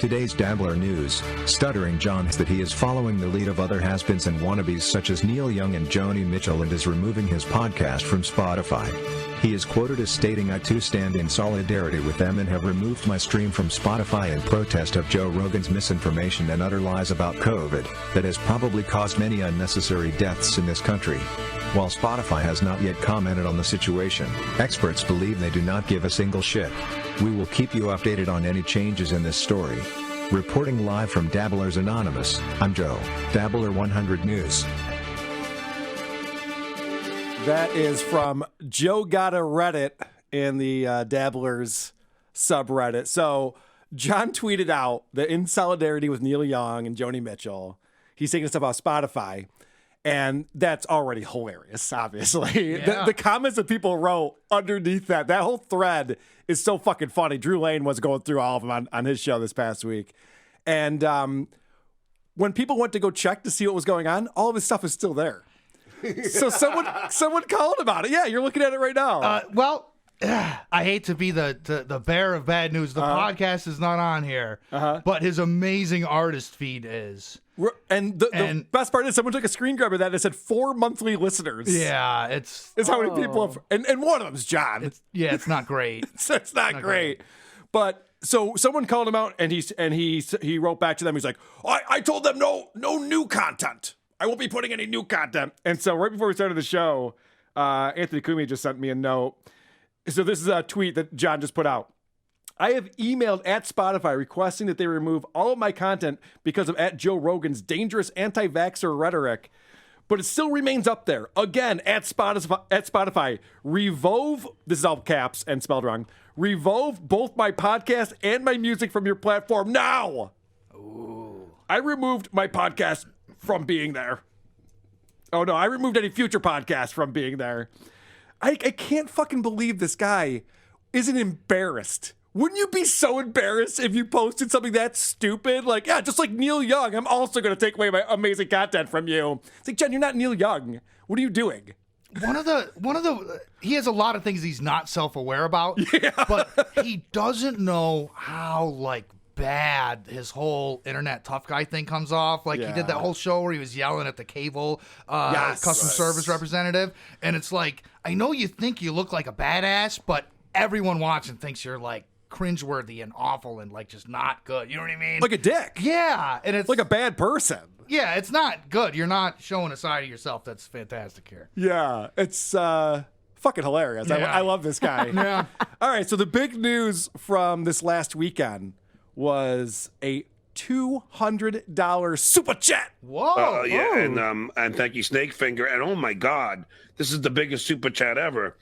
today's Dabbler news, Stuttering John says that he is following the lead of other has-beens and wannabes such as Neil Young and Joni Mitchell and is removing his podcast from Spotify. He is quoted as stating, "I too stand in solidarity with them and have removed my stream from Spotify in protest of Joe Rogan's misinformation and utter lies about COVID that has probably caused many unnecessary deaths in this country." While Spotify has not yet commented on the situation, experts believe they do not give a single shit. We will keep you updated on any changes in this story. Reporting live from Dabblers Anonymous, I'm Joe, Dabbler 100 News. That is from Joe Gotta Reddit in the Dabblers subreddit. So John tweeted out that in solidarity with Neil Young and Joni Mitchell, he's taking stuff off Spotify. And that's already hilarious, obviously. Yeah. The comments that people wrote underneath that whole thread is so fucking funny. Drew Lane was going through all of them on his show this past week. And when people went to go check to see what was going on, all of his stuff is still there. So someone called about it. Yeah, you're looking at it right now. I hate to be the bearer of bad news. The podcast is not on here, but his amazing artist feed is. And the best part is someone took a screen grab of that and it said 4 monthly listeners. Yeah, it's how many people have, and one of them's John. It's not great. It's not great. But so someone called him out and he wrote back to them. He's like, I told them no new content. I won't be putting any new content. And so right before we started the show, Anthony Kumi just sent me a note. So this is a tweet that John just put out. "I have emailed at Spotify requesting that they remove all of my content because of at Joe Rogan's dangerous anti-vaxxer rhetoric, but it still remains up there. Again, at Spotify, revoke," this is all caps and spelled wrong, "revoke both my podcast and my music from your platform now." Ooh. I removed my podcast from being there. Oh no, I removed any future podcasts from being there. I can't fucking believe this guy isn't embarrassed. Wouldn't you be so embarrassed if you posted something that stupid? Like, yeah, just like Neil Young, I'm also going to take away my amazing content from you. It's like, Jen, you're not Neil Young. What are you doing? He has a lot of things he's not self-aware about, but he doesn't know how, bad his whole internet tough guy thing comes off. He did that whole show where he was yelling at the cable customer service representative. And it's like, I know you think you look like a badass, but everyone watching thinks you're cringeworthy and awful and just not good. You know what I mean? Like a dick. Yeah. And it's like a bad person. Yeah, it's not good. You're not showing a side of yourself that's fantastic here. Yeah, it's fucking hilarious. Yeah. I love this guy. Yeah. All right, so the big news from this last weekend was a $200 super chat. Whoa! And thank you, Snake Finger. And oh my God, this is the biggest super chat ever.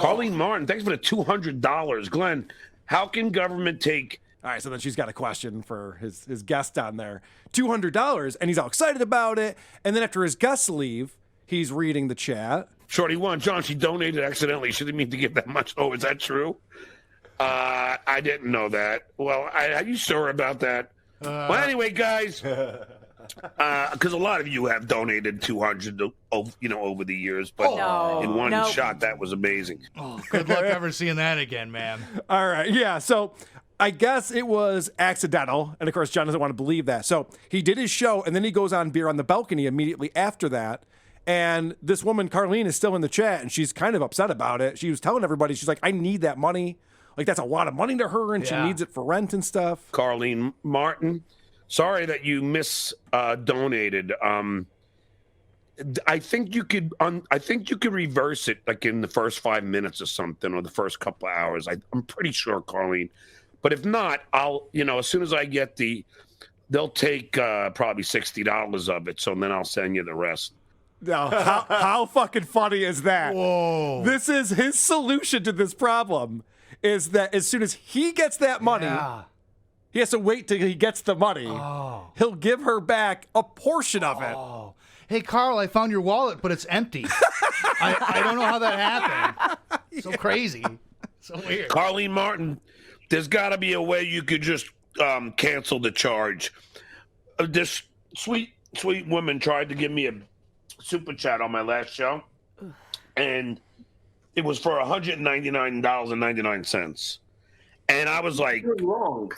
Colleen Martin, thanks for the $200. Glenn, how can government take? All right, so then she's got a question for his guest on there. $200, and he's all excited about it. And then after his guests leave, he's reading the chat. Shorty one, John, she donated accidentally. She didn't mean to give that much. Oh, is that true? I didn't know that. Well, are you sure about that? Well, anyway, guys, because a lot of you have donated $200, over the years, but in one shot, that was amazing. Oh, good luck ever seeing that again, man. All right, yeah. So I guess it was accidental, and of course, John doesn't want to believe that. So he did his show, and then he goes on Beer on the Balcony immediately after that. And this woman, Carlene, is still in the chat, and she's kind of upset about it. She was telling everybody, she's like, I need that money. That's a lot of money to her, and she needs it for rent and stuff. Carlene Martin, sorry that you donated. I think you could. I think you could reverse it, in the first 5 minutes or something, or the first couple of hours. I'm pretty sure, Carlene. But if not, I'll. As soon as I get they'll take probably $60 of it. So then I'll send you the rest. Now, how fucking funny is that? Whoa! This is his solution to this problem. Is that as soon as he gets that money, he has to wait till he gets the money. Oh. He'll give her back a portion of it. Oh. Hey, Carl, I found your wallet, but it's empty. I don't know how that happened. So crazy. So weird. Carlene Martin, there's got to be a way you could just cancel the charge. This sweet woman tried to give me a super chat on my last show, and it was for $199.99. And I was like, You're wrong.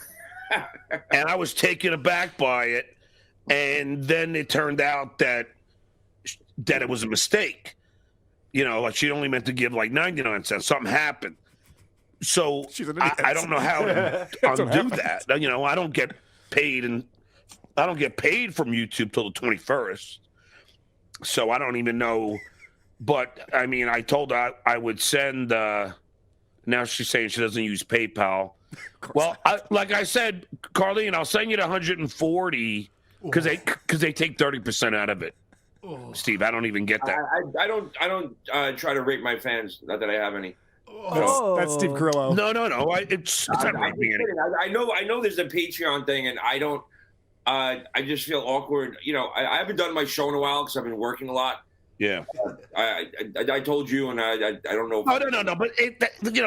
and I was taken aback by it. And then it turned out that it was a mistake. You know, like she only meant to give like 99 cents. Something happened. So I don't know how to undo that. You know, I don't get paid from YouTube till the 21st. So I don't even know. But I mean, I told her I would send. Now she's saying she doesn't use PayPal. Well, like I said, Carlene, I'll send you the 140 because they take 30% out of it. Steve, I don't even get that. I don't try to rate my fans. Not that I have any. That's Steve Carrillo. No. It's not raping any. I know there's a Patreon thing, and I don't. I just feel awkward. You know, I haven't done my show in a while because I've been working a lot. Yeah. I told you, and I don't know. No. But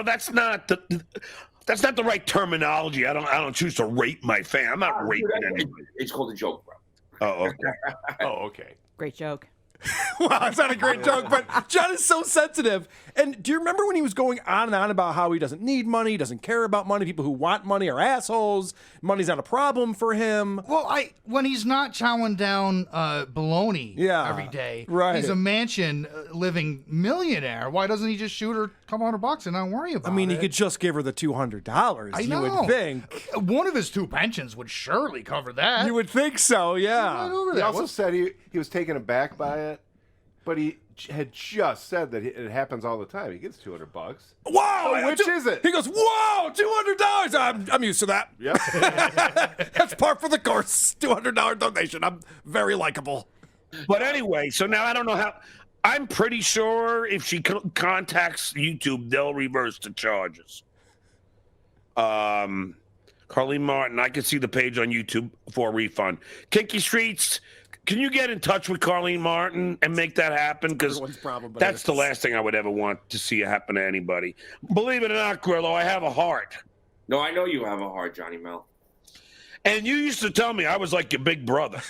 that's not the right terminology. I don't choose to rate my fan. I'm not raping anybody. It's called a joke, bro. Oh, okay. Okay. Great joke. Wow, it's not a great joke, but John is so sensitive. And do you remember when he was going on and on about how he doesn't need money, he doesn't care about money, people who want money are assholes, money's not a problem for him? Well, when he's not chowing down bologna every day, right. He's a mansion living millionaire. Why doesn't he just shoot her a couple $100 and not worry about it? I mean, he could just give her the $200, I you know. would think. One of his 2 pensions would surely cover that. You would think so, yeah. Right over He there. also said he was taken aback by it, but he had just said that it happens all the time. He gets $200. Whoa! So which is it? He goes, whoa, $200. I'm used to that. Yep. That's par for the course. $200 donation. I'm very likable. But anyway, so now I don't know how. I'm pretty sure if she contacts YouTube, they'll reverse the charges. Carlene Martin, I can see the page on YouTube for a refund. Kinky Streets, can you get in touch with Carlene Martin and make that happen? Because that's the last thing I would ever want to see happen to anybody. Believe it or not, Grillo, I have a heart. No, I know you have a heart, Johnny Mel. And you used to tell me I was like your big brother.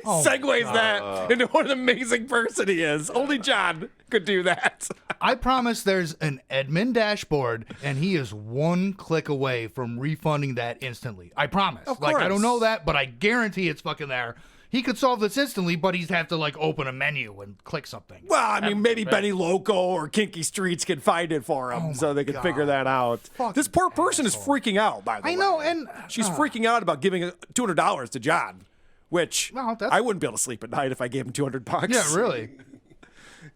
Segues that into what an amazing person he is. Only John could do that. I promise there's an admin dashboard, and he is 1 click away from refunding that instantly. I promise. Of I course. don't know that, but I guarantee it's fucking there. He could solve this instantly, but he'd have to open a menu and click something. Well, I mean, maybe Benny Loco or Kinky Streets can find it for him so they can figure that out. This poor person is freaking out, by the way. I know, and she's freaking out about giving $200 to John, which Well, that's- I wouldn't be able to sleep at night if I gave him $200. yeah, really.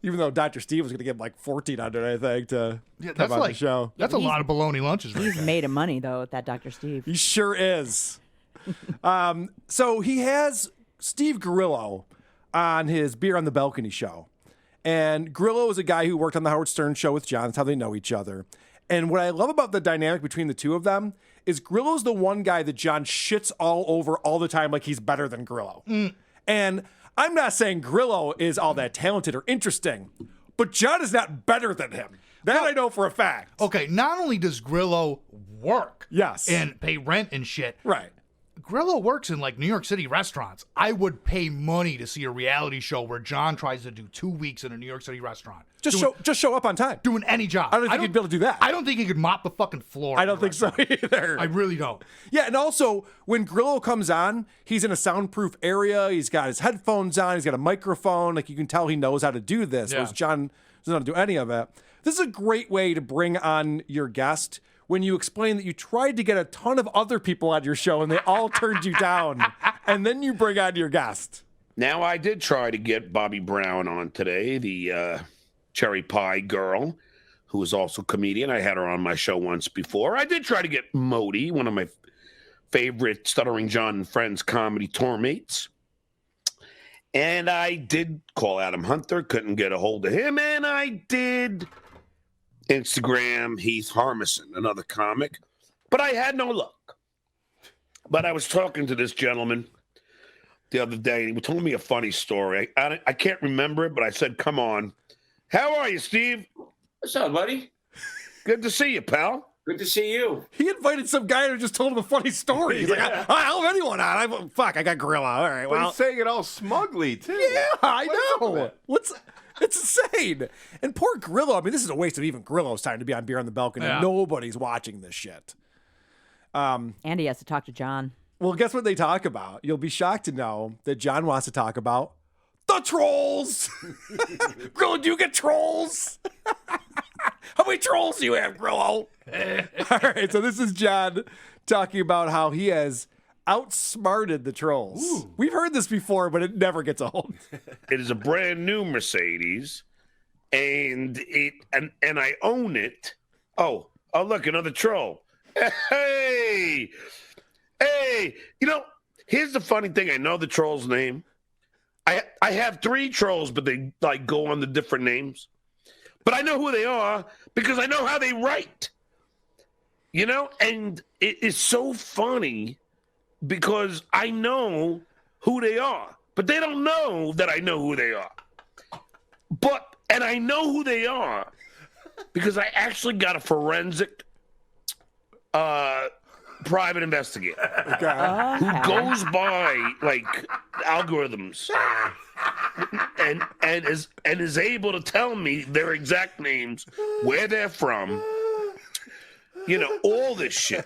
Even though Dr. Steve was going to give him like $1,400, I think, to come That's on the show. That's a lot of bologna lunches right He's there. made of money, though, with that Dr. Steve. He sure is. So he has Steve Grillo on his Beer on the Balcony show. And Grillo is a guy who worked on the Howard Stern show with John. That's how they know each other. And what I love about the dynamic between the two of them is Grillo's the one guy that John shits all over all the time like he's better than Grillo. And I'm not saying Grillo is all that talented or interesting, but John is not better than him. That I know for a fact. Okay, not only does Grillo work Yes. and pay rent and shit, Right. Grillo works in New York City restaurants. I would pay money to see a reality show where John tries to do 2 weeks in a New York City restaurant. Just show up on time. Doing any job. I don't think he'd be able to do that. I don't think he could mop the fucking floor. I don't think so either. I really don't. Yeah, and also when Grillo comes on, he's in a soundproof area. He's got his headphones on. He's got a microphone. You can tell he knows how to do this. Whereas John doesn't know how to do any of it. This is a great way to bring on your guest when you explain that you tried to get a ton of other people on your show and they all turned you down. And then you bring on your guest. Now, I did try to get Bobby Brown on today, the cherry pie girl, who is also a comedian. I had her on my show once before. I did try to get Modi, one of my favorite Stuttering John and Friends comedy tour mates. And I did call Adam Hunter, couldn't get a hold of him. And I did Instagram Heath Harmison, another comic. But I had no luck. But I was talking to this gentleman the other day, and he told me a funny story. I can't remember it, but I said, come on. How are you, Steve? What's up, buddy? Good to see you, pal. Good to see you. He invited some guy who just told him a funny story. He's like, I'll have anyone on. I got Grillo. All right, But well. he's saying it all smugly, too. Yeah, I What is up with know. that? It's insane. And poor Grillo, I mean, this is a waste of even Grillo's time to be on Beer on the Balcony. Yeah. Nobody's watching this shit. Andy has to talk to John. Well, guess what they talk about? You'll be shocked to know that John wants to talk about the trolls. Grillo, do you get trolls? How many trolls do you have, Grillo? All right, so this is John talking about how he has outsmarted the trolls. Ooh. We've heard this before, but it never gets old. It is a brand new Mercedes, and I own it. Oh, look, another troll. Hey, here's the funny thing. I know the troll's name. I have 3 trolls, but they like go on the different names. But I know who they are because I know how they write. And it is so funny because I know who they are, but they don't know that I know who they are. And I know who they are because I actually got a forensic private investigator who goes by like algorithms and is able to tell me their exact names, where they're from, all this shit.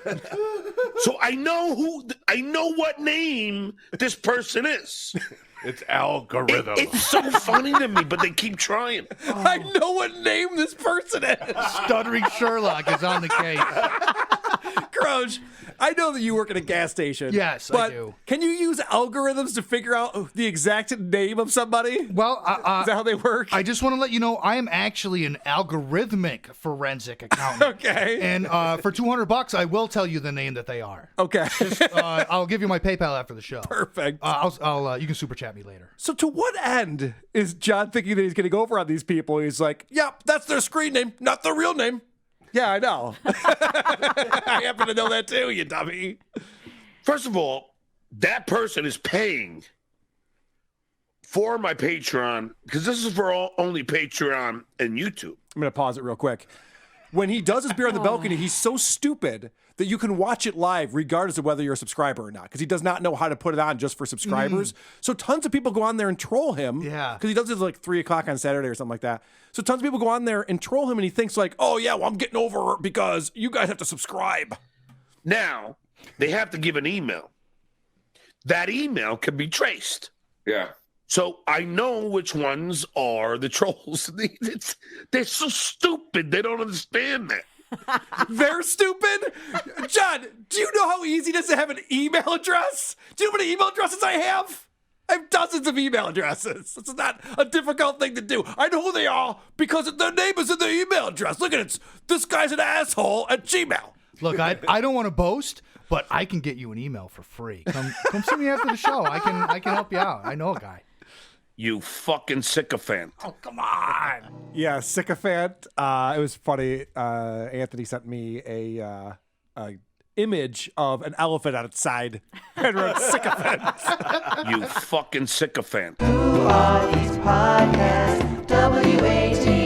So I know what name this person is. It's algorithm. It's so funny to me, but they keep trying. I know what name this person is. Stuttering Sherlock is on the case. Crouch, I know that you work at a gas station. Yes, but I do. Can you use algorithms to figure out the exact name of somebody? Well, is that how they work? I just want to let you know I am actually an algorithmic forensic accountant. Okay. And for $200, I will tell you the name that they are. Okay. I'll give you my PayPal after the show. Perfect. You can super chat me later. So to what end is John thinking that he's going to go over on these people? He's like, yep, that's their screen name, not their real name. Yeah, I know. I happen to know that too, you dummy. First of all, that person is paying for my Patreon because this is for only Patreon and YouTube. I'm going to pause it real quick. When he does his beer on the balcony, he's so stupid that you can watch it live regardless of whether you're a subscriber or not, because he does not know how to put it on just for subscribers. So tons of people go on there and troll him. Yeah. Because he does it like 3 o'clock on Saturday or something like that. So tons of people go on there and troll him, and he thinks like, oh yeah, well I'm getting over it because you guys have to subscribe. Now, they have to give an email. That email can be traced. Yeah. So I know which ones are the trolls. They're so stupid. They don't understand that. They're stupid? John, do you know how easy it is to have an email address? Do you know how many email addresses I have? I have dozens of email addresses. It's not a difficult thing to do. I know who they are because their name is in their email address. Look at it. This guy's an asshole at Gmail. Look, I don't want to boast, but I can get you an email for free. Come see me after the show. I can help you out. I know a guy. You fucking sycophant. Oh, come on. Yeah, sycophant. It was funny. Anthony sent me a image of an elephant on its side and wrote sycophant. You fucking sycophant. Who are these podcasts? WAT.